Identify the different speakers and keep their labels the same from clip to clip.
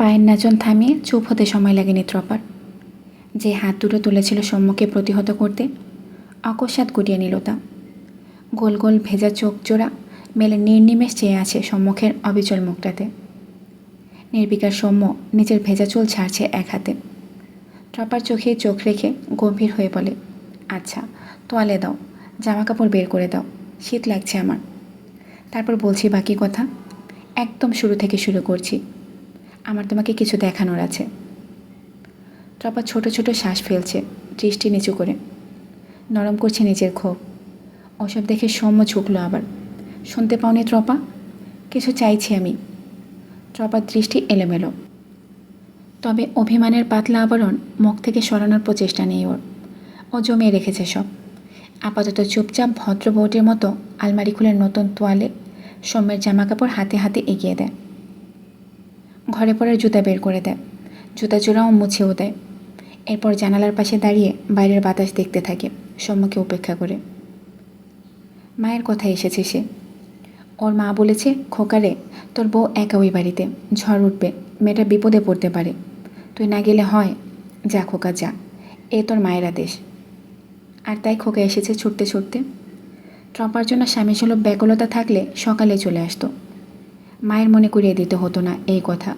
Speaker 1: পায়ের নাচন থামিয়ে চুপ হতে সময় লাগেনি ত্রপার। যে হাত দুটো তুলেছিল সৌম্যকে প্রতিহত করতে, অকস্মাৎ গুটিয়ে নিল তা। গোল গোল ভেজা চোখ জোড়া মেলে নির্নিমেষ চেয়ে আছে সম্মুখের অবিচল মুখটাতে। নির্বিকার সৌম্য নিজের ভেজা চুল ছাড়ছে এক হাতে। ত্রপার চোখে চোখ রেখে গম্ভীর হয়ে বলে, আচ্ছা তোয়ালে দাও, জামা কাপড় বের করে দাও, শীত লাগছে আমার। তারপর বলছি বাকি কথা। একদম শুরু থেকে শুরু করছি। আমার তোমাকে কিছু দেখানোর আছে। ত্রপা ছোট ছোট শ্বাস ফেলছে, দৃষ্টি নিচু করে। নরম করছে নিজের ক্ষোভ। ওসব দেখে সৌম্য ঝুঁকলো আবার। শুনতে পাওনি ত্রপা? কিছু চাইছি আমি। ত্রপার দৃষ্টি এলোমেলো, তবে অভিমানের পাতলা আবরণ মুখ থেকে সরানোর প্রচেষ্টা নেই ওর। ও জমিয়ে রেখেছে সব। আপাতত চুপচাপ ভদ্র বউটির মতো আলমারি খুলে নতুন তোয়ালে সৌম্যের জামা কাপড় হাতে হাতে এগিয়ে দেয়। ঘরে পড়ার জুতা বের করে দেয়, জুতা জোড়াও মুছেও দেয়। এরপর জানালার পাশে দাঁড়িয়ে বাইরের বাতাস দেখতে থাকে সৌম্যকে উপেক্ষা করে। মায়ের কথা এসেছে সে। ওর মা বলেছে, খোকারে তোর বউ একা ওই বাড়িতে, ঝড় উঠবে, মেয়েটা বিপদে পড়তে পারে, তুই না গেলে হয়। যা খোকা যা, এ তোর মায়ের আদেশ। আর তাই খোকা এসেছে ছুটতে ছুটতে। ত্রপার জন্য স্বামী সুলভ ব্যাকুলতা থাকলে সকালে চলে আসতো। মায়ের মনে করিয়ে দিতে হতো না এই কথা।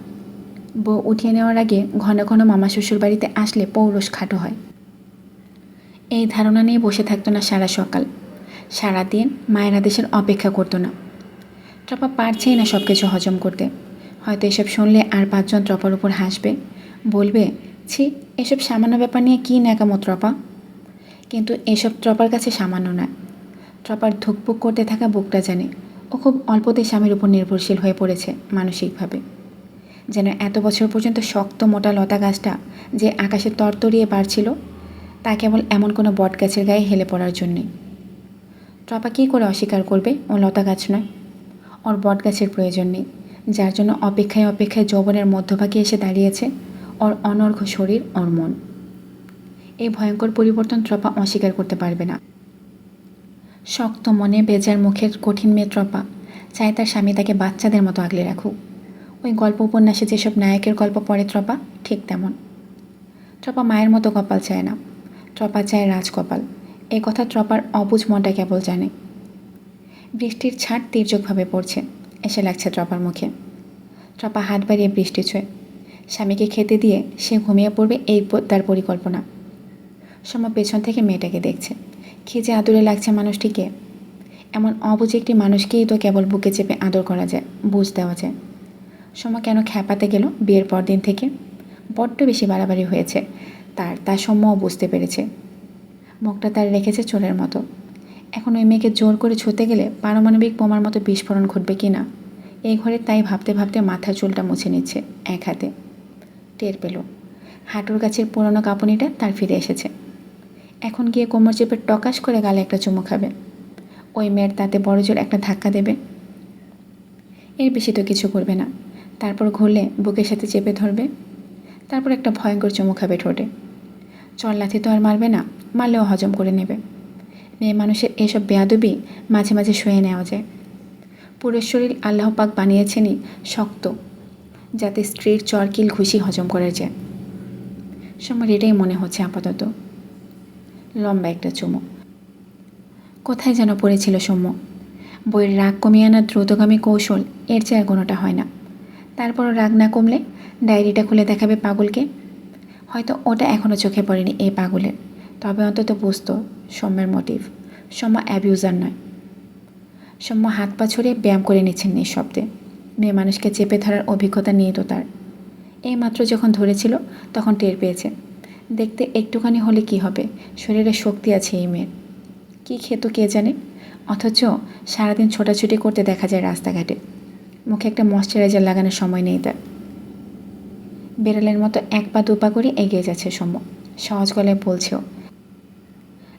Speaker 1: বউ উঠিয়ে নেওয়ার আগে ঘন ঘন মামা শ্বশুর বাড়িতে আসলে পৌরুষ খাটো হয়, এই ধারণা নিয়ে বসে থাকতো না সারা সকাল। সারাদিন মায়ের আদেশের অপেক্ষা করতো না। ত্রপা পারছেই না সব কিছু হজম করতে। হয়তো এসব শুনলে আর পাঁচজন ত্রপার উপর হাসবে, বলবে, ছি এসব সামান্য ব্যাপার নিয়ে কী ন্যাকামো ত্রপা। কিন্তু এসব ত্রপার কাছে সামান্য নয়। ত্রপার ধুকপুক করতে থাকা বুকটা জানে ও খুব অল্পতেই স্বামীর উপর নির্ভরশীল হয়ে পড়েছে মানসিকভাবে। যেন এত বছর পর্যন্ত শক্ত মোটা লতা গাছটা যে আকাশে তরতরিয়ে বাড়ছিল, তা কেবল এমন কোনো বট গাছের গায়ে হেলে পড়ার জন্যেই। ত্রপা কী করে অস্বীকার করবে ও লতা গাছ নয়? ওর বট গাছের প্রয়োজন নেই, যার জন্য অপেক্ষায় অপেক্ষায় যৌবনের মধ্যভাগে এসে দাঁড়িয়েছে ওর অনর্ঘ্য শরীর, ওর মন। এই ভয়ঙ্কর পরিবর্তন ত্রপা অস্বীকার করতে পারবে না। শক্ত মনে বেজার মুখের কঠিন মেয়ে ত্রপা চায় তার স্বামী তাকে বাচ্চাদের মতো আগলে রাখুক। ওই গল্প উপন্যাসে যেসব নায়কের গল্প পড়ে ত্রপা, ঠিক তেমন। ত্রপা মায়ের মতো কপাল চায় না, ত্রপা চায় রাজকপাল। এ কথা ত্রপার অবুঝ মনটা কেবল জানে। বৃষ্টির ছাট তীর্যকভাবে পড়ছে, এসে লাগছে ত্রপার মুখে। ত্রপা হাত বাড়িয়ে বৃষ্টি ছুঁয়ে। স্বামীকে খেতে দিয়ে সে ঘুমিয়ে পড়বে, এই তার পরিকল্পনা। সময় পেছন থেকে মেয়েটাকে দেখছে। কী যে আদরে লাগছে মানুষটিকে। এমন অবুঝ একটি মানুষকেই তো কেবল বুকে চেপে আদর করা যায়, বুঝ দেওয়া যায়। সময় কেন খ্যাপাতে গেল বিয়ের পর দিন থেকে? বড্ড বেশি বাড়াবাড়ি হয়েছে তার সময়ও বুঝতে পেরেছে। মুখটা তার রেখেছে চোরের মতো। এখন ওই মেয়েকে জোর করে ছুঁতে গেলে পারমাণবিক বোমার মতো বিস্ফোরণ ঘটবে কি না, এই ঘরে তাই ভাবতে ভাবতে মাথার চুলটা মুছে নিচ্ছে এক হাতে। টের পেল হাঁটুর গাছের পুরনো কাঁপুনিটা তার ফিরে এসেছে। এখন গিয়ে কোমর চেপে টকাশ করে গালে একটা চুমু খাবে। ওই মেয়ের তাতে বড় জোর একটা ধাক্কা দেবে। এর বেশি তো কিছু করবে না। তারপর ঘুরলে বুকের সাথে চেপে ধরবে। তারপর একটা ভয়ঙ্কর চুমু খাবে ঠোঁটে। চল্লাথি তো আর মারবে না, মারলেও হজম করে নেবে। মেয়ে মানুষের এসব বেয়াদবি মাঝে মাঝে সয়ে নেওয়া যায়। পুরুষ শরীর আল্লাহ পাক বানিয়েছেনই শক্ত, যাতে স্ত্রীর চরকিল ঘুষি হজম করা যায়। সময় এটাই মনে হচ্ছে আপাতত। লম্বা একটা চুমু। কোথায় যেন পড়েছিল সৌম্য। বইয়ের রাগ কমিয়ে আনার দ্রুতগামী কৌশল এর চেয়ে আর কোনোটা হয় না। তারপরও রাগ না কমলে ডায়েরিটা খুলে দেখাবে পাগলকে। হয়তো ওটা এখনও চোখে পড়েনি এই পাগলের, তবে অন্তত বুঝতো সৌম্যের মোটিভ। সৌম্য অ্যাবিউজার নয়। সৌম্য হাত পা ছড়িয়ে ব্যায়াম করে নিচ্ছেন নিঃশব্দে। মেয়ে মানুষকে চেপে ধরার অভিজ্ঞতা নিয়ে তো তার। এইমাত্র যখন ধরেছিল তখন টের পেয়েছে, দেখতে একটুখানি হলে কি হবে, শরীরে শক্তি আছে এই মেয়ের। কী খেত কে জানে, অথচ সারাদিন ছোটাছুটি করতে দেখা যায় রাস্তাঘাটে। মুখে একটা ময়শ্চারাইজার লাগানোর সময় নেই তার। বেড়ালের মতো এক পা দুপা করে এগিয়ে যাচ্ছে সৌম্য। সহজ গলায় বলছেও,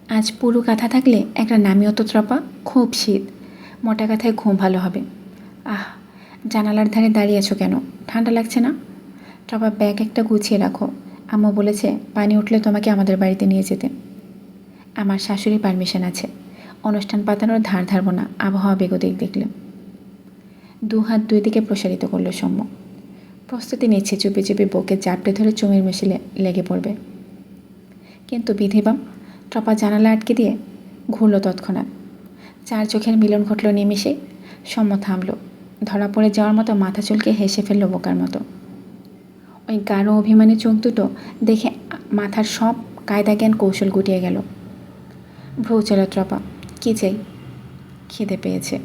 Speaker 1: আজ পুরো কাঁথা থাকলে একটা নামিও তো ত্রপা, খুব শীত, মোটা কাঁথায় ঘুম ভালো হবে। আহ, জানালার ধারে দাঁড়িয়ে আছো কেন, ঠান্ডা লাগছে না? ত্রপা ব্যাগ একটা গুছিয়ে রাখো, আম্মু বলেছে পানি উঠলে তোমাকে আমাদের বাড়িতে নিয়ে যেতে। আমার শাশুড়ি পারমিশন আছে, অনুষ্ঠান পাতানোর ধার ধারবো না আবহাওয়া বেগতিক দেখলে। দু হাত দুই দিকে প্রসারিত করলো সৌম্য। প্রস্তুতি নিচ্ছে চুপি চুপি বউকে চাপটে ধরে চুমির মিশিলে লেগে পড়বে। কিন্তু বিধিবাম ট্রপা জানালা আটকে দিয়ে ঘুরল তৎক্ষণাৎ। 4 চোখের মিলন ঘটল নিমেষে। সৌম্য থামল, ধরা পড়ে যাওয়ার মতো মাথা চুলকে হেসে ফেলল বোকার মতো। ওই গাঢ় অভিমানী চোখ দুটো দেখে মাথার সব কায়দা জ্ঞান কৌশল গুটিয়ে গেল। ভ্রু চল ট্রপা, কী চাই? খিদে পেয়েছে,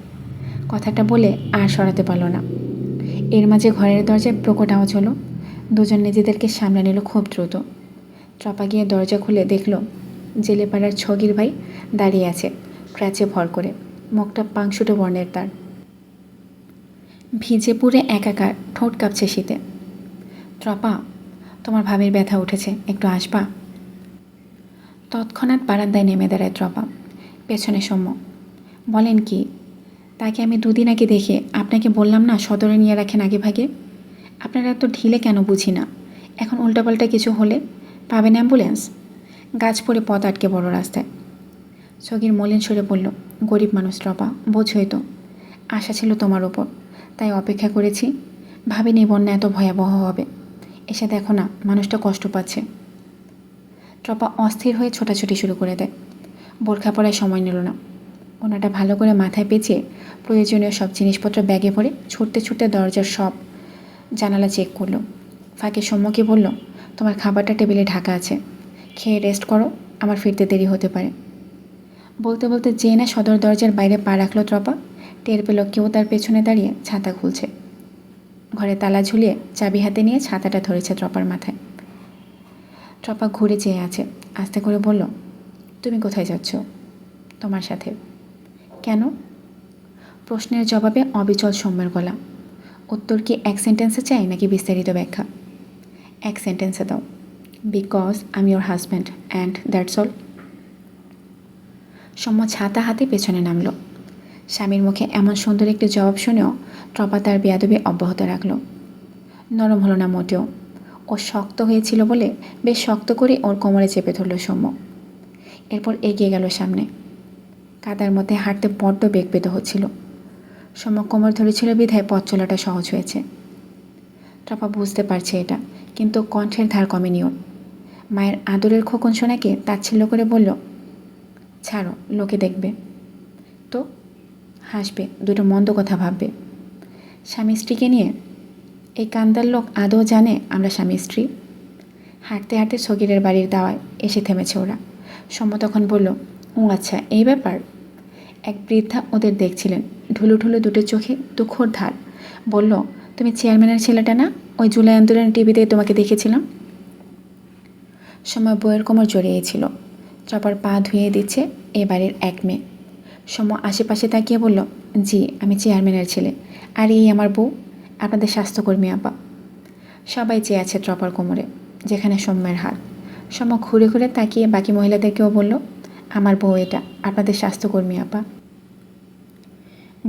Speaker 1: কথাটা বলে আর সরাতে পারল না। এর মাঝে ঘরের দরজায় প্রকট আওয়াজ হলো। দুজন নিজেদেরকে সামলে নিল খুব দ্রুত। ট্রপা গিয়ে দরজা খুলে দেখল জেলেপাড়ার ছগির ভাই দাঁড়িয়ে আছে ক্র্যাচে ভর করে, মুখটা পাংশুটে বর্ণের তার। ভিজে পুড়ে একাকার, ঠোঁট কাঁপছে শীতে। ট্রপা, তোমার ভাবির ব্যথা উঠেছে, একটু আসবা? তৎক্ষণাৎ বারান্দায় নেমে দাঁড়ায় ট্রপা। পেছনে সৌম্য। বলেন কি? তাকে আমি 2 দিন আগে দেখে আপনাকে বললাম না সদরে নিয়ে রাখেন আগে ভাগে। আপনারা এত ঢিলে কেন বুঝি না। এখন উল্টাপাল্টা কিছু হলে পাবেন অ্যাম্বুলেন্স? গাছ পড়ে পথ আটকে বড় রাস্তায়। সগির মলিন সরে বলল, গরিব মানুষ ট্রপা, বোঝই তো। আশা ছিল তোমার ওপর, তাই অপেক্ষা করেছি। ভাবিনি বন্যা এত ভয়াবহ হবে। এসে দেখো না মানুষটা কষ্ট পাচ্ছে। ট্রপা অস্থির হয়ে ছোটাছুটি শুরু করে দেয়। বোরখা পরায় সময় নিল না। ওনাটা ভালো করে মাথায় পেঁচিয়ে প্রয়োজনীয় সব জিনিসপত্র ব্যাগে ভরে ছুটতে ছুটতে দরজার সব জানালা চেক করলো। ফাঁকে সৌম্যকে বলল, তোমার খাবারটা টেবিলে ঢাকা আছে, খেয়ে রেস্ট করো, আমার ফিরতে দেরি হতে পারে। বলতে বলতে যে না সদর দরজার বাইরে পা রাখলো ট্রপা, টের পেল কেউ তার পেছনে দাঁড়িয়ে ছাতা খুলছে। ঘরে তালা ঝুলিয়ে চাবি হাতে নিয়ে ছাতাটা ধরেছে ট্রপার মাথায়। ট্রপা ঘুরে চেয়ে আছে, আস্তে করে বলল, তুমি কোথায় যাচ্ছ? তোমার সাথে। কেন? প্রশ্নের জবাবে অবিচল সৌম্যের গলা। উত্তর কি এক সেন্টেন্সে চাই নাকি বিস্তারিত ব্যাখ্যা? এক সেন্টেন্সে দাও। Because I am your husband and that's all. Soumya ছাতা হাতে পেছনে নামল। স্বামীর মুখে এমন সুন্দর একটি জবাব শুনেও ট্রপা তার বেয়াদবি অব্যাহত রাখল। নরম হলো না মোটেও। ও শক্ত হয়েছিল বলে বেশ শক্ত করে ওর কোমরে চেপে ধরল সৌম্য। এরপর এগিয়ে গেল সামনে। কাদার মধ্যে হাঁটতে বড্ড বেগ পেতে হচ্ছিল। সৌম্য কোমর ধরেছিল বিধায় পথ চলাটা সহজ হয়েছে। ট্রপা বুঝতে পারছে এটা, কিন্তু কণ্ঠের ধার কমেনি ওর। মায়ের আদরের খোকন সোনাকে তাচ্ছিল্য করে বলল, ছাড়ো, লোকে দেখবে তো, হাসবে, দুটো মন্দ কথা ভাববে। স্বামী স্ত্রীকে নিয়ে এই কান্দার লোক আদৌ জানে আমরা স্বামী স্ত্রী? হাঁটতে হাঁটতে সগিরের বাড়ির দাওয়ায় এসে থেমেছে ওরা। সৌম্য তখন বলল, ও আচ্ছা, এই ব্যাপার। এক বৃদ্ধা ওদের দেখছিলেন। ঢুলু ঢুলু দুটো চোখে দুঃখর ধার। বলল, তুমি চেয়ারম্যানের ছেলেটা না? ওই জুলাই আন্দোলন টিভিতে তোমাকে দেখেছিলাম। সৌম্য বইয়ের কোমর জড়িয়েছিল। ট্রপার পা ধুয়ে দিচ্ছে এ বাড়ির এক মেয়ে। সৌম্য আশেপাশে তাকিয়ে বলল, জি, আমি চেয়ারম্যানের ছেলে, আর এই আমার বউ, আপনাদের স্বাস্থ্যকর্মী আপা। সবাই চেয়ে আছে ট্রপার কোমরে, যেখানে সৌম্যের হাত। সৌম্য ঘুরে ঘুরে তাকিয়ে বাকি মহিলাদেরকেও বলল, আমার বউ এটা, আপনাদের স্বাস্থ্যকর্মী আপা।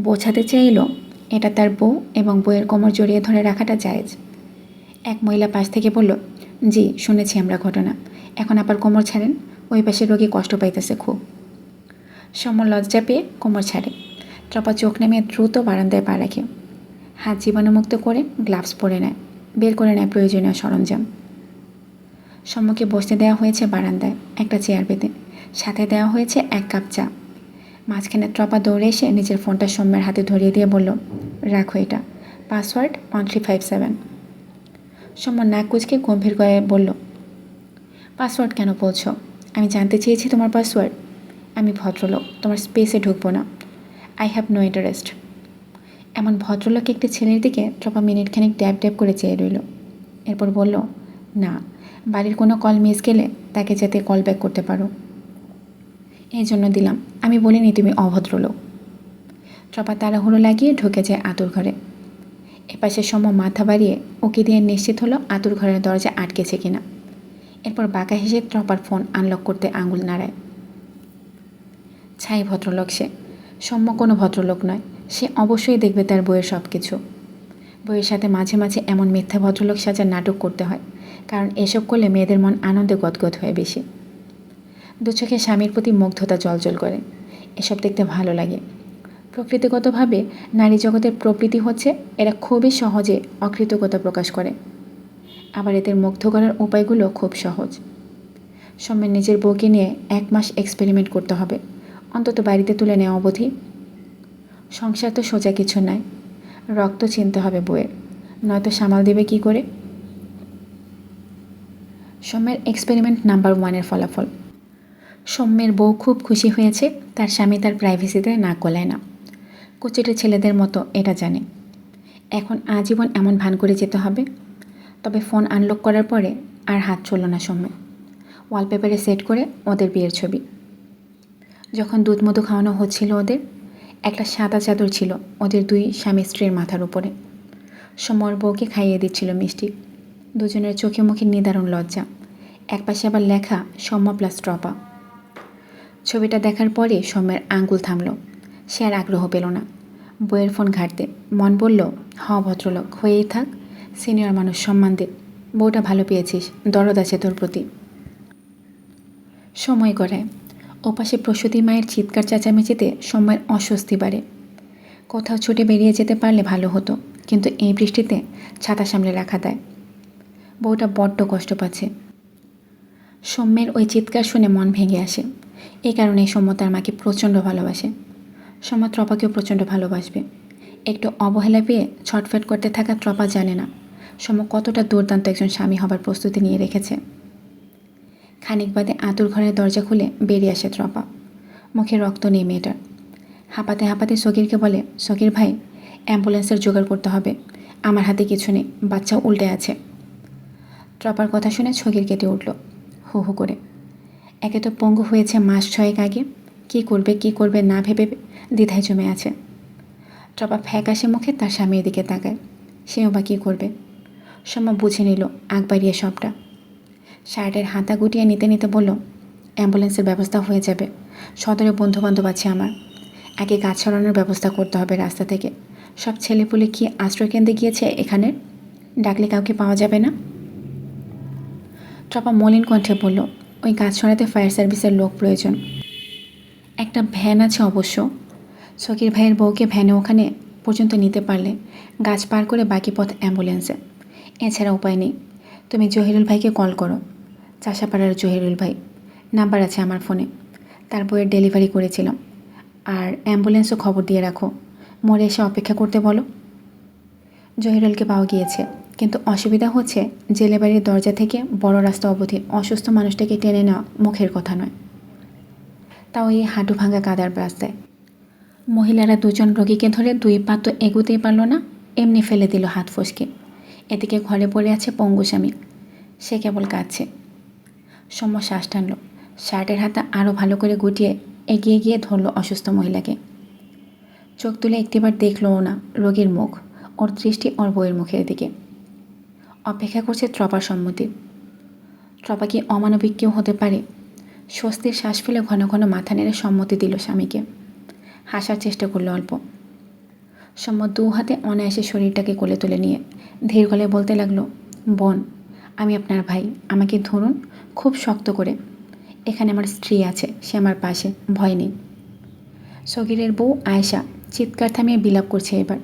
Speaker 1: বোঝাতে চাইল এটা তার বউ এবং বউয়ের কোমর জড়িয়ে ধরে রাখাটা জায়েজ। এক মহিলা পাশ থেকে বলল, জি, শুনেছি আমরা ঘটনা, এখন আবার কোমর ছাড়েন, ওই পাশে রোগী কষ্ট পাইতেছে খুব। সৌম্য লজ্জা পেয়ে কোমর ছাড়ে। ট্রপা চোখ নেমে দ্রুত বারান্দায় পা রাখে। হাত জীবাণুমুক্ত করে গ্লাভস পরে নেয়, বের করে নেয় প্রয়োজনীয় সরঞ্জাম। সৌম্যকে বসতে দেওয়া হয়েছে বারান্দায় একটা চেয়ার পেতে, সাথে দেওয়া হয়েছে 1 কাপ চা। মাঝখানে ট্রপা দৌড়ে এসে নিজের ফোনটা সৌম্যের হাতে ধরিয়ে দিয়ে বলল, রাখো এটা, পাসওয়ার্ড 1357। সৌম্য নাক কুচকে গম্ভীর গলায় বলল, পাসওয়ার্ড কেন বলছো? আমি জানতে চেয়েছি তোমার পাসওয়ার্ড। আমি ভদ্রলোক, তোমার স্পেসে ঢুকবো না। I have no interest. এমন ভদ্রলোক একটি ছেলের দিকে ট্রপা মিনিটখানেক ড্যাব ড্যাব করে চেয়ে রইল। এরপর বলল, না, বাড়ির কোনো কল মিস গেলে তাকে যাতে কল ব্যাক করতে পারো, এই জন্য দিলাম। আমি বলিনি তুমি অভদ্রলোক। ট্রপা তাড়াহুড়ো লাগিয়ে ঢুকে যায় আতুর ঘরে। এপাশে সৌম্য মাথা বাড়িয়ে ওকে দিয়ে নিশ্চিত হলো আতুর ঘরের দরজা আটকেছে কিনা। এরপর বাঁকা হেসে ট্রপার ফোন আনলক করতে আঙুল নাড়ায়। ছাই ভদ্রলোক সে। সৌম্য কোনো ভদ্রলোক নয়। সে অবশ্যই দেখবে তার বইয়ের সব কিছু। বইয়ের সাথে মাঝে মাঝে এমন মিথ্যা ভদ্রলোক সাজার নাটক করতে হয়, কারণ এসব করলে মেয়েদের মন আনন্দে গদগদ হয়ে বেশি। দু চোখে স্বামীর প্রতি মুগ্ধতা জলজল করে। এসব দেখতে ভালো লাগে। প্রকৃতিগতভাবে নারী জগতের প্রবৃত্তি হচ্ছে এরা খুবই সহজে অকৃতজ্ঞতা প্রকাশ করে, আবার এদের মুগ্ধ করার উপায়গুলো খুব সহজ। সৌম্যের নিজের বউকে নিয়ে 1 মাস এক্সপেরিমেন্ট করতে হবে, অন্তত বাড়িতে তুলে নেওয়া অবধি। সংসার তো সোজা কিছু নয়, রক্ত চিনতে হবে বউয়ের, নয়তো সামাল দেবে কি করে। সৌম্যের এক্সপেরিমেন্ট নাম্বার 1-এর ফলাফল। সৌম্যের বউ খুব খুশি হয়েছে তার স্বামী তার প্রাইভেসিতে নাক গলায় না। কুচিটা ছেলেদের মতো এটা জানে। এখন আজীবন এমন ভান করে যেতে হবে। তবে ফোন আনলক করার পরে আর হাত চলল না সৌম্য। ওয়ালপেপারে সেট করে ওদের বিয়ের ছবি। যখন দুধ মধু খাওয়ানো হচ্ছিল ওদের, একটা সাদা চাদর ছিল ওদের 2 স্বামী স্ত্রীর মাথার উপরে। সৌম্যর বউকে খাইয়ে দিচ্ছিল মিষ্টি। দুজনের চোখে মুখে নিদারুণ লজ্জা। একপাশে আবার লেখা সৌম্য প্লাস ট্রপা। ছবিটা দেখার পরে সৌম্যের আঙ্গুল থামল। সে আর আগ্রহ পেল না বইয়ের ফোন ঘাঁটতে। মন বলল, ভদ্রলোক হয়েই থাক, সিনিয়র মানুষ, সম্মান দে। বউটা ভালো পেয়েছিস, দরদ আছে তোর প্রতি। সময় গড়ায়। ওপাশে প্রসূতি মায়ের চিৎকার চেঁচামেচিতে সৌম্যের অস্বস্তি বাড়ে। কোথাও ছুটে বেরিয়ে যেতে পারলে ভালো হতো, কিন্তু এই বৃষ্টিতে ছাতা সামলে রাখা দেয়। বউটা বড্ড কষ্ট পাচ্ছে। সৌম্যের ওই চিৎকার শুনে মন ভেঙে আসে। এই কারণেই সৌম্য তার মাকে প্রচণ্ড ভালোবাসে। সৌম্য ট্রপাকেও প্রচণ্ড ভালোবাসবে। একটু অবহেলা পেয়ে ছটফট করতে থাকা ট্রপা জানে না সৌম্য কতটা দুর্দান্ত একজন স্বামী হবার প্রস্তুতি নিয়ে রেখেছে। খানিক বাদে আতুর ঘরের দরজা খুলে বেরিয়ে আসে ট্রপা। মুখে রক্ত নেই মেয়েটার। হাঁপাতে হাঁপাতে সগিরকে বলে, সগির ভাই, অ্যাম্বুলেন্সের জোগাড় করতে হবে, আমার হাতে কিছু নেই, বাচ্চাও উল্টে আছে। ট্রপার কথা শুনে সগির কেটে উঠল হু হু করে। একে তো পঙ্গু হয়েছে মাস 6 আগে, কি করবে না ভেবে দ্বিধায় জমে আছে। ট্রপা ফ্যাকাশে মুখে তার স্বামীর দিকে তাকায়। সেও বা কী করবে। সৌম্য বুঝে নিল আগ বাড়িয়ে সবটা। শার্টের হাতা গুটিয়ে নিতে নিতে বলল, অ্যাম্বুলেন্সের ব্যবস্থা হয়ে যাবে, সদরে বন্ধুবান্ধব আছে আমার। আগে গাছ সরানোর ব্যবস্থা করতে হবে রাস্তা থেকে। সব ছেলেপুলে কি আশ্রয়কেন্দ্রে গিয়েছে এখানে, ডাকলে কাউকে পাওয়া যাবে না। ট্রপা মলিন কণ্ঠে বলল, ওই গাছ সরাতে ফায়ার সার্ভিসের লোক প্রয়োজন। একটা ভ্যান আছে অবশ্য। সকির ভাইয়ের বউকে ভ্যানে ওখানে পর্যন্ত নিতে পারলে গাছ পার করে বাকি পথ অ্যাম্বুলেন্সে। এছাড়া উপায় নেই। তুমি জহিরুল ভাইকে কল করো। চাষাপাড়ার জহিরুল ভাই, নাম্বার আছে আমার ফোনে। তার বইয়ের ডেলিভারি করেছিলাম। আর অ্যাম্বুলেন্সও খবর দিয়ে রাখো, মোড়ে এসে অপেক্ষা করতে বলো। জহিরুলকে পাওয়া গিয়েছে, কিন্তু অসুবিধা হচ্ছে জেলে বাড়ির দরজা থেকে বড় রাস্তা অবধি অসুস্থ মানুষটাকে টেনে নেওয়া মুখের কথা নয়, তাও এই হাঁটু ভাঙা কাদার রাস্তায়। মহিলারা 2 জন রোগীকে ধরে 2 পা তো এগোতেই পারল না, এমনি ফেলে দিল হাত ফসকে। এদিকে ঘরে পড়ে আছে পঙ্গু স্বামী, সে কেবল কাঁদছে। সৌম্য শ্বাস টানল। শার্টের হাতা আরও ভালো করে গুটিয়ে এগিয়ে গিয়ে ধরল অসুস্থ মহিলাকে। চোখ তুলে একটিবার দেখলও না রোগীর মুখ, ওর দৃষ্টি ওর বউয়ের মুখের দিকে। অপেক্ষা করছে ট্রপার সম্মতির। ট্রপা কি অমানবিক কেউ হতে পারে? স্বস্তির শ্বাস ফেলে ঘন ঘন মাথা নেড়ে সম্মতি দিল স্বামীকে। হাসার চেষ্টা করলো অল্প। সৌম্য 2 হাতে অনায়াসে শরীরটাকে কোলে তুলে নিয়ে ধীর গলায় বলতে লাগলো, বোন, আমি আপনার ভাই, আমাকে ধরুন খুব শক্ত করে। এখানে আমার স্ত্রী আছে, সে আমার পাশে, ভয় নেই। সগিরের বউ আয়েশা চিৎকার থামিয়ে বিলাপ করছে এবার।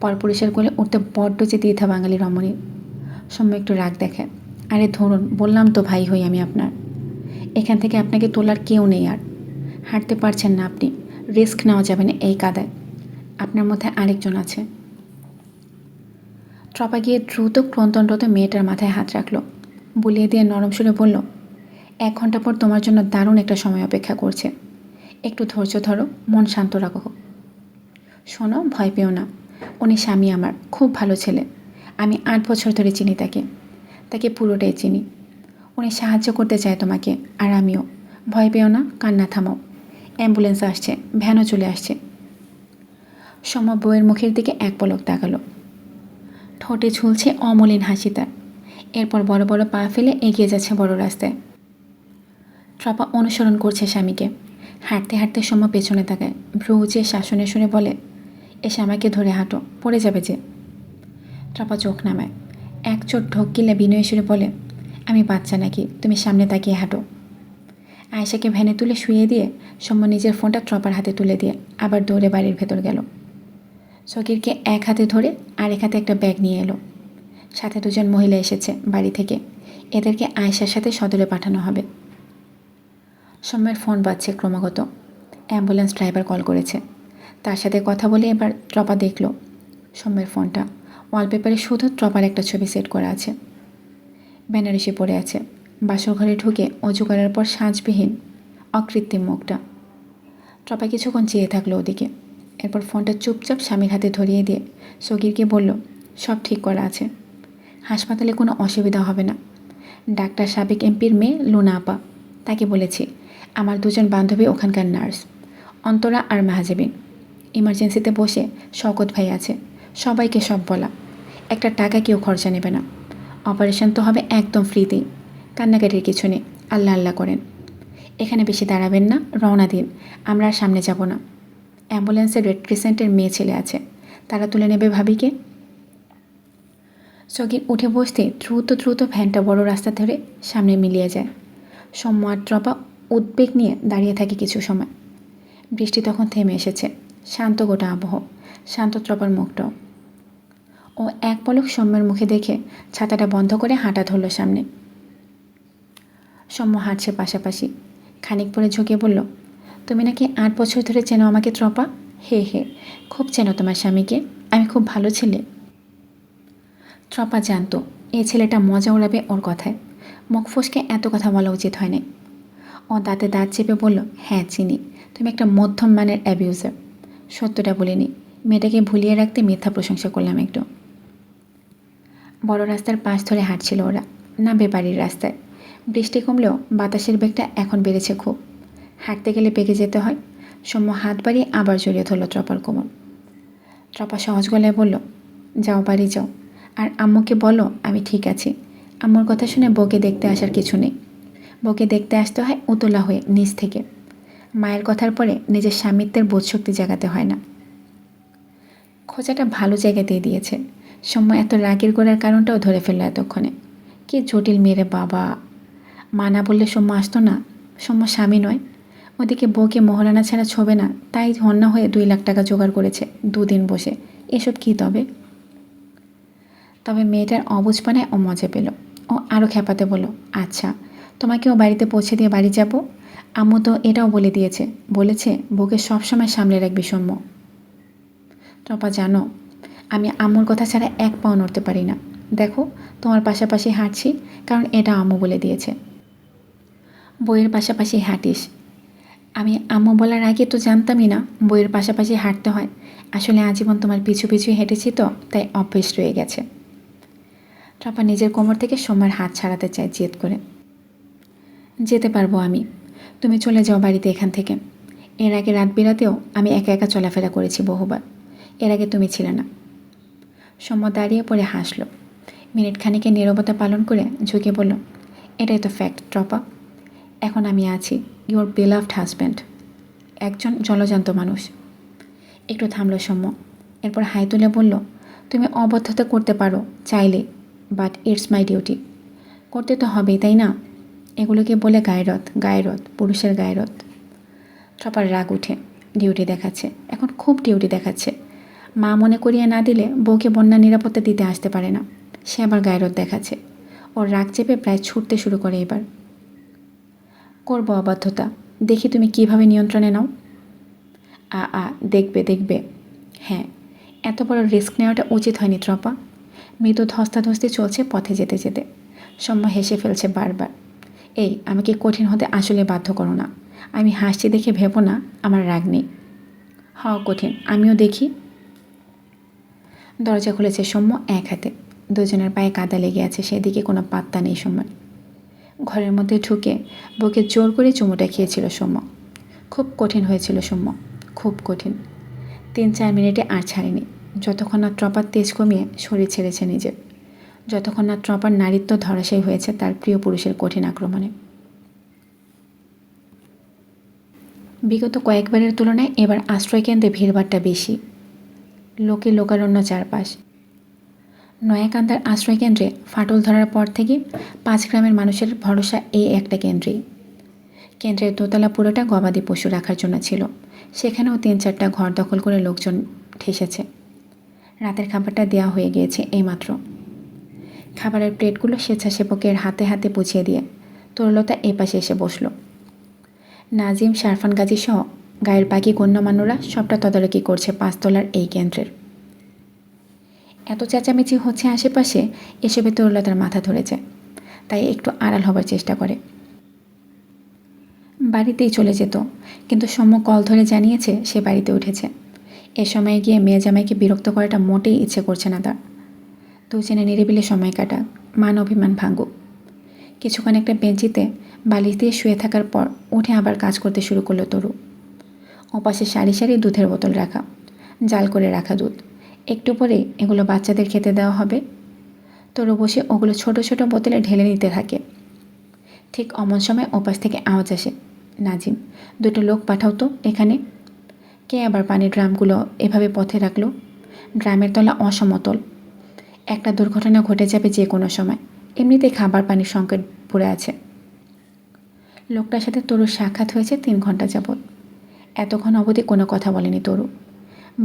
Speaker 1: পরপুরুষের কোলে উঠতে বড্ড যে দ্বিধা বাঙালি রমণীর। সৌম্য একটু রাগ দেখায়, আরে ধরুন, বললাম তো ভাই হই আমি আপনার। এখান থেকে আপনাকে তোলার কেউ নেই আর। হাঁটতে পারছেন না আপনি, রিস্ক নেওয়া যাবে না এই কাদায়। আপনার মধ্যে আরেকজন আছে। ট্রপা গিয়ে দ্রুত ক্রন্দনরত মেয়েটার মাথায় হাত রাখল। বুলিয়ে দিয়ে নরম সুরে বলল, 1 ঘন্টা পর তোমার জন্য দারুণ একটা সময় অপেক্ষা করছে। একটু ধৈর্য ধরো, মন শান্ত রাখো। শোনো, ভয় পেও না। উনি স্বামী আমার, খুব ভালো ছেলে। আমি 8 বছর ধরে চিনি তাকে পুরোটাই চিনি। উনি সাহায্য করতে চায় তোমাকে, আর আমিও। ভয় পেও না, কান্না থামাও। অ্যাম্বুলেন্স আসছে, ভ্যানও চলে আসছে। সৌম্য বউয়ের মুখের দিকে এক পলক তাকালো। ঠোঁটে ঝুলছে অমলিন হাসি তার। এরপর বড় বড় পা ফেলে এগিয়ে যাচ্ছে বড় রাস্তায়। ট্রপা অনুসরণ করছে স্বামীকে। হাঁটতে হাঁটতে সৌম্য পেছনে তাকায়, ভ্রু উঁচিয়ে শাসনে শুনে বলে, এসে আমাকে ধরে হাঁটো, পড়ে যাবে যে। ট্রপা চোখ নামায়। এক চোট ঢোক গিলে বিনয়ী সুরে বলে, আমি বাচ্চা নাকি, তুমি সামনে তাকিয়ে হাঁটো। আয়েশাকে ভ্যানে তুলে শুয়ে দিয়ে সৌম্য নিজের ফোনটা ট্রপার হাতে তুলে দিয়ে আবার দৌড়ে বাড়ির ভেতর গেল। সকিরকে এক হাতে ধরে আরেক হাতে একটা ব্যাগ নিয়ে এলো। সাথে দুজন মহিলা এসেছে বাড়ি থেকে, এদেরকে আয়েশার সাথে সদরে পাঠানো হবে। সৌম্যের ফোন বাজছে ক্রমাগত। অ্যাম্বুলেন্স ড্রাইভার কল করেছে। তার সাথে কথা বলে এবার ট্রপা দেখল সৌম্যের ফোনটা ওয়ালপেপারে শুধু ট্রপার একটা ছবি সেট করা আছে। বেনারসি পড়ে আছে। বাসর ঘরে ঢুকে অজু করার পর সাজবিহীন অকৃত্রিম মুখটা। ট্রপা কিছুক্ষণ চেয়ে থাকলো ওদিকে। এরপর ফোনটা চুপচাপ স্বামীর হাতে ধরিয়ে দিয়ে সগিরকে বলল, সব ঠিক করা আছে, হাসপাতালে কোনো অসুবিধা হবে না। ডাক্তার সাবেক এমপির মেয়ে লুনা আপা, তাকে বলেছি। আমার দুজন বান্ধবী ওখানকার নার্স, অন্তরা আর মাহাজেবিন। ইমার্জেন্সিতে বসে শওকত ভাই আছে, সবাইকে সব বলা। একটা টাকা কেউ খরচা নেবে না। অপারেশন তো হবে একদম ফ্রিতেই, কান্নাকাটির কিছু নেই। আল্লাহ আল্লাহ করেন। এখানে বেশি দাঁড়াবেন না, রওনা দিন, আমরা আর সামনে যাব না। অ্যাম্বুলেন্সে রেড ক্রিসেন্টের মেয়ে ছেলে আছে, তারা তুলে নেবে ভাবিকে। সগির উঠে বসতে দ্রুত দ্রুত ভ্যানটা বড় রাস্তা ধরে সামনে মিলিয়ে যায়। সৌম্য আর ট্রপা উদ্বেগ নিয়ে দাঁড়িয়ে থাকে কিছু সময়। বৃষ্টি তখন থেমে এসেছে। শান্ত গোটা আবহ, শান্ত ট্রপার মুখটাও। ও এক পলক সৌম্যের মুখে দেখে ছাতাটা বন্ধ করে হাঁটা ধরল সামনে। সৌম্য হাঁটছে পাশাপাশি। খানিক পরে ঝুঁকে বলল, তুমি নাকি 8 বছর ধরে চেনো আমাকে ট্রপা? হে হে, খুব চেনো তোমার স্বামীকে, আমি খুব ভালো ছেলে। ট্রপা জানতো এই ছেলেটা মজা ওড়াবে ওর কথায়। মুখ ফসকে এত কথা বলা উচিত হয়নি। ও দাঁতে দাঁত চেপে বলল, হ্যাঁ চিনি, তুমি একটা মধ্যম মানের অ্যাবিউজার। সত্যটা বলিনি, মেয়েটাকে ভুলিয়ে রাখতে মিথ্যা প্রশংসা করলাম একটু। বড় রাস্তার পাশ ধরে হাঁটছিল ওরা, নামবে বাড়ির রাস্তায়। বৃষ্টি কমলেও বাতাসের বেগটা এখন বেড়েছে খুব। হাঁটতে গেলে পেকে যেতে হয়। সৌম্য হাত বাড়িয়ে আবার জড়িয়ে ধরল ট্রপার কোমর। ট্রপা সহজ গলায় বলল, যাও বাড়ি যাও, আর আম্মুকে বলো আমি ঠিক আছি। আম্মুর কথা শুনে বউকে দেখতে আসার কিছু নেই। বউকে দেখতে আসতে হয় উতলা হয়ে নিচ থেকে। মায়ের কথার পরে নিজের স্বামিত্বের বোধশক্তি জাগাতে হয় না। খোঁজাটা ভালো জায়গাতেই দিয়েছে। সৌম্য এত রাগের গোড়ার কারণটাও ধরে ফেললো এতক্ষণে। কি জটিল মেয়েরে বাবা। মা না বললে সৌম্য আসতো না। সৌম্য স্বামী নয়। ওদিকে বউকে মহারানা ছাড়া ছোবে না, তাই হন্যা হয়ে 2 লাখ টাকা জোগাড় করেছে 2 দিন বসে। এসব কি তবে? তবে মেয়েটার অবুঝপানায় ও মজা পেল। ও আরও খেপাতে বলল, আচ্ছা তোমাকেও বাড়িতে পৌঁছে দিয়ে বাড়ি যাব? আম্মু তো এটাও বলে দিয়েছে, বলেছে বউকে সবসময় সামলে রাখবি সৌম্য। টপা জানো, আমি আম্মুর কথা ছাড়া এক পাও নড়তে পারি না। দেখো তোমার পাশাপাশি হাঁটছি, কারণ এটা আম্মু বলে দিয়েছে। বইয়ের পাশাপাশি হাঁটিস। আমি আম্মু বলার আগে তো জানতামই না বইয়ের পাশাপাশি হাঁটতে হয়। আসলে আজীবন তোমার পিছু পিছু হেঁটেছি তো, তাই অভ্যেস রয়ে গেছে। টপা নিজের কোমর থেকে সৌম্যের হাত ছাড়াতে চায় জেদ করে। যেতে পারবো আমি, তুমি চলে যাও বাড়িতে এখান থেকে। এর আগে রাত বিরাতেও আমি একা একা চলাফেরা করেছি বহুবার, এর আগে তুমি ছিলে না। সৌম্য দাঁড়িয়ে পড়ে হাসল। মিনিট খানিকে নীরবতা পালন করে ঝুঁকে বলল, এটাই তো ফ্যাক্ট টপা। এখন আমি আছি ইউর বেলাভড হাজব্যান্ড, একজন জলজান্ত মানুষ। একটু থামল সৌম্য, এরপর হাই তুলে বলল, তুমি অবদ্ধতা করতে পারো চাইলে, বাট ইটস মাই ডিউটি। করতে তো হবেই, তাই না? এগুলোকে বলে গায়রত, পুরুষের গায়রত। ট্রপার রাগ উঠে। ডিউটি দেখাচ্ছে, এখন খুব ডিউটি দেখাচ্ছে। মা মনে করিয়ে না দিলে বউকে বন্যা নিরাপত্তা দিতে আসতে পারে না, সে আবার গায়রত দেখাচ্ছে। ওর রাগ চেপে প্রায় ছুটতে শুরু করে এবার। করবো অবাধ্যতা, দেখি তুমি কিভাবে নিয়ন্ত্রণে নাও। দেখবে। হ্যাঁ, এত বড় রিস্ক নেওয়াটা উচিত হয়নি ট্রপা। মৃদু ধস্তাধস্তি চলছে পথে যেতে যেতে। সৌম্য হেসে ফেলছে বারবার। এই আমাকে কঠিন হতে আসলে বাধ্য করো না। আমি হাসছি দেখে ভেবো না আমার রাগ নেই। হওয়া কঠিন, আমিও দেখি। দরজা খুলেছে সৌম্য এক হাতে। দুজনের পায়ে কাদা লেগে আছে, সেদিকে কোনো পাত্তা নেই সৌম্যের। ঘরের মধ্যে ঢুকে বউকে জোর করে চুমুটা খেয়েছিল সৌম্য। খুব কঠিন হয়েছিল সৌম্য, খুব কঠিন। 3-4 মিনিটে আর ছাড়েনি, যতক্ষণ না ট্রপার তেজ কমিয়ে শরীর ছেড়েছে নিজের, যতক্ষণ না ট্রপার নারীত্ব ধরাশায়ী হয়েছে তার প্রিয় পুরুষের কঠিন আক্রমণে। বিগত কয়েকবারের তুলনায় এবার আশ্রয়কেন্দ্রে ভিড়ভাড়টা বেশি। লোকে লোকারণ্য চারপাশ। নয়াকান্দার আশ্রয়কেন্দ্রে ফাটল ধরার পর থেকে 5 গ্রামের মানুষের ভরসা এই একটা কেন্দ্রেই। কেন্দ্রের দোতলা পুরোটা গবাদি পশু রাখার জন্য ছিল। সেখানেও 3-4টা ঘর দখল করে লোকজন ঠেসেছে। রাতের খাবারটা দেওয়া হয়ে গিয়েছে এইমাত্র। খাবারের প্লেটগুলো স্বেচ্ছাসেবকের হাতে হাতে বুঝিয়ে দিয়ে তরুলতা এপাশে এসে বসল। নাজিম, শারফান গাজী সহ গায়ের বাকি গণ্যমান্যরা সবটা তদারকি করছে 5 তলার এই কেন্দ্রের। এত চেঁচামেচি হচ্ছে আশেপাশে, এসবে তরুলতার মাথা ধরেছে, তাই একটু আড়াল হবার চেষ্টা করে। বাড়িতেই চলে যেত, কিন্তু সৌম্য কল ধরে জানিয়েছে সে বাড়িতে উঠেছে। এ সময়ে গিয়ে মেয়ে জামাইকে বিরক্ত করাটা মোটেই ইচ্ছে করছে না তার। দুজনে নিরিবিলি সময় কাটাক, মান অভিমান ভাঙুক। কিছুক্ষণ একটা বেঞ্চিতে বালিশ দিয়ে শুয়ে থাকার পর উঠে আবার কাজ করতে শুরু করলো তরু। ওপাশে সারি সারি দুধের বোতল রাখা, জাল করে রাখা দুধ। একটু পরে এগুলো বাচ্চাদের খেতে দেওয়া হবে। তরু বসে ওগুলো ছোট ছোট বোতলে ঢেলে নিতে থাকে। ঠিক অমন সময় ওপাশ থেকে আওয়াজ আসে, নাজিম, 2টো লোক পাঠাও তো এখানে। কে আবার পানির ড্রামগুলো এভাবে পথে রাখলো? ড্রামের তলা অসমতল, একটা দুর্ঘটনা ঘটে যাবে যে কোনো সময়। এমনিতেই খাবার পানির সংকট পড়ে আছে। লোকটার সাথে তরুর সাক্ষাৎ হয়েছে 3 ঘন্টা যাবৎ। এতক্ষণ অবধি কোনো কথা বলেনি তরু।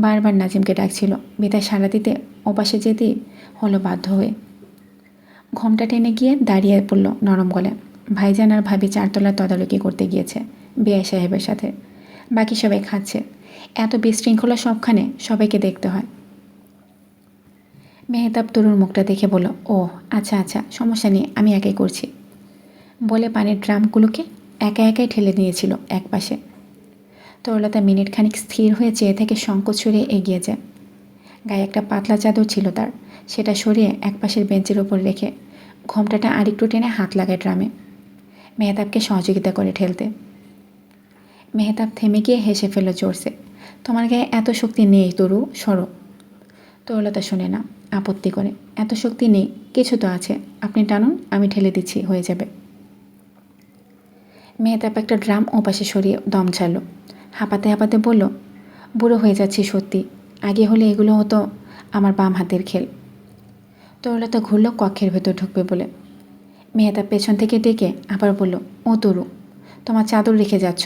Speaker 1: বারবার নাজিমকে ডাকছিল, বিদায় সাড়া দিতে ওপাশে যেতেই হলো বাধ্য হয়ে। ঘোমটা টেনে গিয়ে দাঁড়িয়ে পড়ল নরম গলায়। ভাইজান আর ভাবি 4 তলার তদারকি করতে গিয়েছে বেআই সাহেবের সাথে। বাকি সবাই খাচ্ছে। এত বিশৃঙ্খলা সবখানে, সবাইকে দেখতে হয়। মেহতাব তরুর মুখটা দেখে বলল, ও আচ্ছা আচ্ছা, সমস্যা নেই, আমি একাই করছি বলে পানির ড্রামগুলোকে একা একাই ঠেলে নিয়েছিল এক পাশে। তরলতা মিনিট খানিক স্থির হয়ে চেয়ে থেকে সংকোচ সরিয়ে এগিয়ে যায়। গায়ে একটা পাতলা চাদর ছিল তার, সেটা সরিয়ে এক পাশের বেঞ্চের ওপর রেখে ঘোমটাটা আরেকটু টেনে হাত লাগায় ড্রামে। মেহতাবকে সহযোগিতা করে ঠেলতে। মেহতাব থেমে গিয়ে হেসে ফেলল জোরসে। তোমার গায়ে এত শক্তি নেই তরু, সরো। তরলতা শোনে না, আপত্তি করে। এত শক্তি নেই, কিছু তো আছে, আপনি টানুন, আমি ঠেলে দিচ্ছি, হয়ে যাবে। মেহতাব একটা ড্রাম ওপাশে সরিয়ে দম ছাড়ল। হাঁপাতে হাঁপাতে বলল, বুড়ো হয়ে যাচ্ছি সত্যি, আগে হলে এগুলো হতো আমার বাম হাতের খেল। তরলতা ঘুরল কক্ষের ভেতর ঢুকবে বলে। মেহতাব পেছন থেকে ডেকে আবার বলল, ও তরু, তোমার চাদর রেখে যাচ্ছ,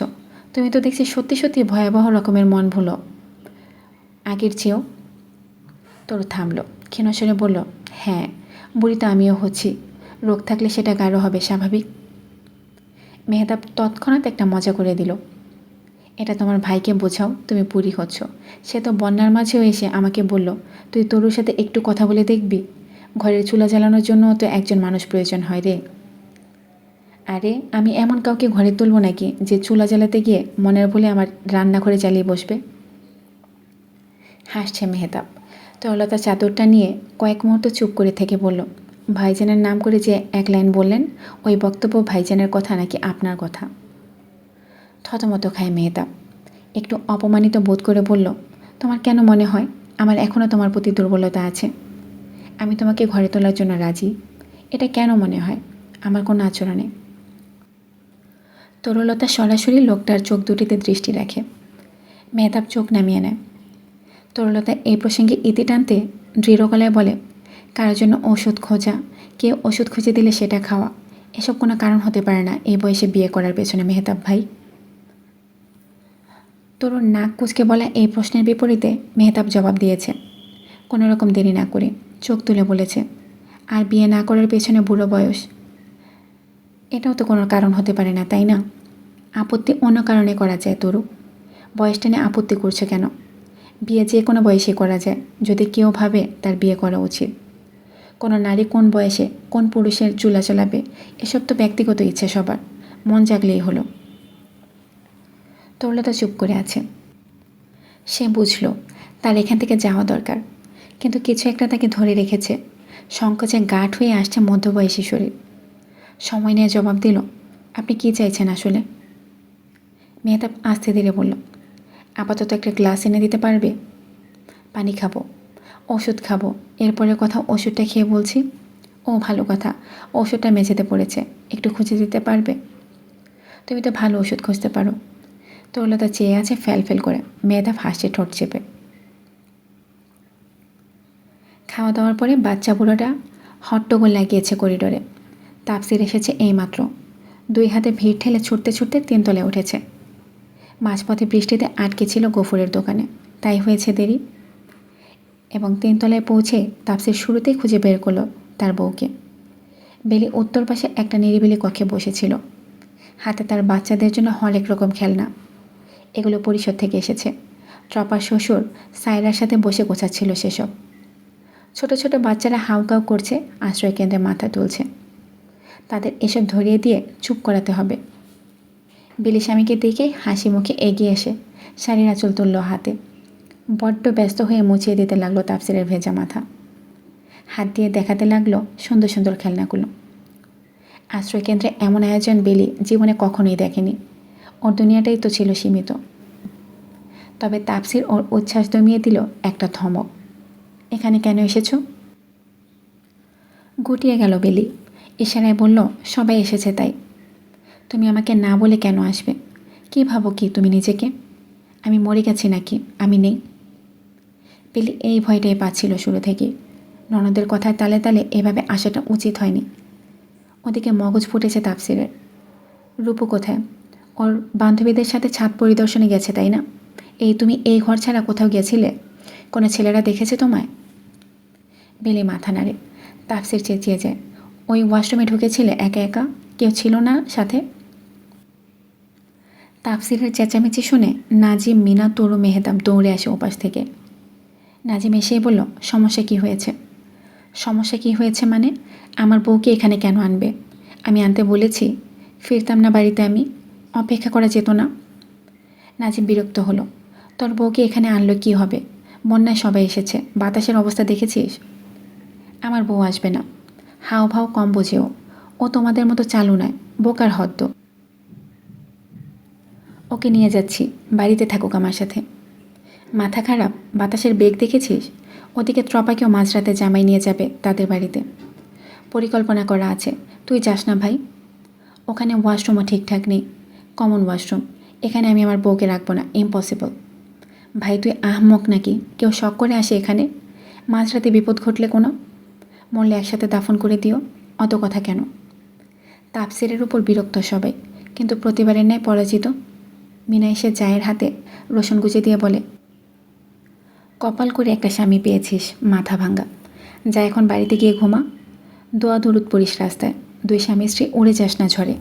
Speaker 1: তুমি তো দেখছি সত্যি সত্যি ভয়াবহ রকমের মন ভুলো আগের চেয়েও। তরু থামল, ক্ষীণস্বরে বলল, হ্যাঁ, বুড়ি তো আমিও হচ্ছি, রোগ থাকলে সেটা গাঢ় হবে স্বাভাবিক। মেহতাব তৎক্ষণাৎ একটা মজা করে দিল, এটা তোমার ভাইকে বোঝাও তুমি বুড়ি হচ্ছ। সে তো বন্যার মাঝেও এসে আমাকে বলল, তুই তরুর সাথে একটু কথা বলে দেখবি, ঘরের চুলা জ্বালানোর জন্য তো একজন মানুষ প্রয়োজন হয় রে। আরে আমি এমন কাউকে ঘরে তুলব নাকি যে চুলা জ্বালাতে গিয়ে মনের ভুলে আমার রান্নাঘরে জ্বালিয়ে বসবে। হাসছে মেহতাব। তরলতা চাদরটা নিয়ে কয়েক মুহূর্ত চুপ করে থেকে বলল, ভাইজানের নাম করে যে এক লাইন বললেন, ওই বক্তব্য ভাইজানের কথা নাকি আপনার কথা? থতমত খায় মেহতাব। একটু অপমানিত বোধ করে বলল, তোমার কেন মনে হয় আমার এখনও তোমার প্রতি দুর্বলতা আছে? আমি তোমাকে ঘরে তোলার জন্য রাজি, এটা কেন মনে হয় আমার কোনো আচরণে? তরুলতা সরাসরি লোকটার চোখ দুটিতে দৃষ্টি রাখে। মেহতাব চোখ নামিয়ে নেয়। তরুলতা এই প্রসঙ্গে ইতি টানতে দৃঢ় গলায় বলে, কারোর জন্য ওষুধ খোঁজা, কেউ ওষুধ খুঁজে দিলে সেটা খাওয়া, এসব কোনো কারণ হতে পারে না এই বয়সে বিয়ে করার পেছনে মেহতাব ভাই। তরুর নাক কুঁচকে বলা এই প্রশ্নের বিপরীতে মেহতাব জবাব দিয়েছে কোনো রকম দেরি না করে, চোখ তুলে বলেছে, আর বিয়ে না করার পেছনে বুড়ো বয়স, এটাও তো কোনো কারণ হতে পারে না, তাই না? আপত্তি অন্য কারণে করা যায় তরু, বয়সটা নিয়ে আপত্তি করছে কেন? বিয়ে যে কোনো বয়সে করা যায় যদি কেউ ভাবে তার বিয়ে করা উচিত। কোনো নারী কোন বয়সে কোন পুরুষের চুলা চালাবে এসব তো ব্যক্তিগত ইচ্ছে সবার, মন জাগলেই হলো। তরলতা চুপ করে আছে। সে বুঝল তার এখান থেকে যাওয়া দরকার, কিন্তু কিছু একটা তাকে ধরে রেখেছে। সংকোচে গাঢ় হয়ে আসছে মধ্যবয়সী শরীর। সময় নিয়ে জবাব দিল, আপনি কি চাইছেন আসলে? মেহতাব আস্তে ধীরে বলল, আপাতত একটা গ্লাস এনে দিতে পারবে? পানি খাবো, ওষুধ খাবো, এরপরের কথা ওষুধটা খেয়ে বলছি। ও ভালো কথা, ওষুধটা মেঝেতে পড়েছে, একটু খুঁজে দিতে পারবে? তুমি তো ভালো ওষুধ খুঁজতে পারো। তরলতা চেয়ে আছে ফেল ফেল করে। মেহতাব হাসছে ঠোঁট চেপে। খাওয়া দাওয়ার পরে বাচ্চা বুড়োটা হট্টগোল লাগিয়েছে করিডোরে। তাফসির এসেছে এইমাত্র। দুই হাতে ভিড় ঠেলে ছুটতে ছুটতে তিনতলায় উঠেছে। মাঝপথে বৃষ্টিতে আটকে ছিল গফুরের দোকানে, তাই হয়েছে দেরি। এবং তিনতলায় পৌঁছে তাপসির শুরুতেই খুঁজে বের করলো তার বউকে। বেলি উত্তর পাশে একটা নিরিবিলি কক্ষে বসেছিল। হাতে তার বাচ্চাদের জন্য হরেক রকম খেলনা। এগুলো পরিষদ থেকে এসেছে। ট্রপার শ্বশুর সায়রার সাথে বসে গোছাচ্ছিল সেসব। ছোট ছোট বাচ্চারা হাউকাউ করছে, আশ্রয় কেন্দ্রে মাথা তুলছে। তাদের এসব ধরিয়ে দিয়ে চুপ করাতে হবে। বেলি স্বামীকে দেখে হাসি মুখে এগিয়ে এসে শাড়ির আঁচল তুলল হাতে। বড্ড ব্যস্ত হয়ে মুছিয়ে দিতে লাগলো তাফসিরের ভেজা মাথা। হাত দিয়ে দেখাতে লাগলো সুন্দর সুন্দর খেলনাগুলো। আশ্রয় কেন্দ্রে এমন আয়োজন বেলি জীবনে কখনোই দেখেনি। ওর দুনিয়াটাই তো ছিল সীমিত। তবে তাপসির ওর উচ্ছ্বাস দমিয়ে দিল একটা ধমক। এখানে কেন এসেছো? গুটিয়ে গেল বেলি। ইশারায় বলল, সবাই এসেছে তাই। তুমি আমাকে না বলে কেন আসবে? কি ভাবো কি তুমি নিজেকে? আমি মরে গেছি নাকি? আমি নেই? বেলি এই ভয়টাই পাচ্ছিল শুরু থেকেই। ননদের কথার তালে তালে এভাবে আসাটা উচিত হয়নি। ওদিকে মগজ ফুটেছে তাফসিরের। রূপু কোথায়? ওর বান্ধবীদের সাথে ছাদ পরিদর্শনে গেছে তাই না? তুমি এই ঘর ছাড়া কোথাও গেছিলে? কোনো ছেলেরা দেখেছে তোমায়? বেলি মাথা নাড়ে। তাফসির চেঁচিয়ে যায়, ওই ওয়াশরুমে ঢুকেছিলে একা একা? কেউ ছিল না সাথে? তাফসিরের চেঁচামেচি শুনে নাজিম, মিনা, তরু, মেহেতাব দৌড়ে আসে ওপাশ থেকে। নাজিম এসেই বলল, সমস্যা কি হয়েছে? সমস্যা কি হয়েছে মানে? আমার বউকে এখানে কেন আনবে? আমি আনতে বলেছি? ফিরতাম না বাড়িতে আমি? অপেক্ষা করা যেত না? নাজিম বিরক্ত হলো। তোর বউকে এখানে আনলো কি হবে? বন্যায় সবাই এসেছে, বাতাসের অবস্থা দেখেছিস? আমার বউ আসবে না। হাও ভাও কম বোঝেও। ও তোমাদের মতো চালু নয়, বোকার হদ্দ। ওকে নিয়ে যাচ্ছি, বাড়িতে থাকুক আমার সাথে। মাথা খারাপ? বাতাসের বেগ দেখেছিস? ওদিকে ত্রপাকেও মাঝরাতে জামাই নিয়ে যাবে তাদের বাড়িতে। পরিকল্পনা করা আছে, তুই যাস না ভাই। ওখানে ওয়াশরুমও ঠিকঠাক নেই, কমন ওয়াশরুম। এখানে আমি আমার বউকে রাখবো না, ইম্পসিবল। ভাই তুই আহমক নাকি? কেউ শখ করে আসে এখানে? মাঝরাতে বিপদ ঘটলে কোনো? মরলে একসাথে দাফন করে দিও, অত কথা কেন? তাফসিরের উপর বিরক্ত সবাই, কিন্তু প্রতিবারের ন্যায় পরাজিত। মিনা এসে জায়ের হাতে রসুন গুজে দিয়ে বলে, কপাল করে একটা স্বামী পেয়েছিস, মাথা ভাঙ্গা। যা এখন বাড়িতে গিয়ে ঘুমা। দোয়া দরুদ পড়িস রাস্তায়, দুই স্বামী স্ত্রী উড়ে যাস না ঝড়ে।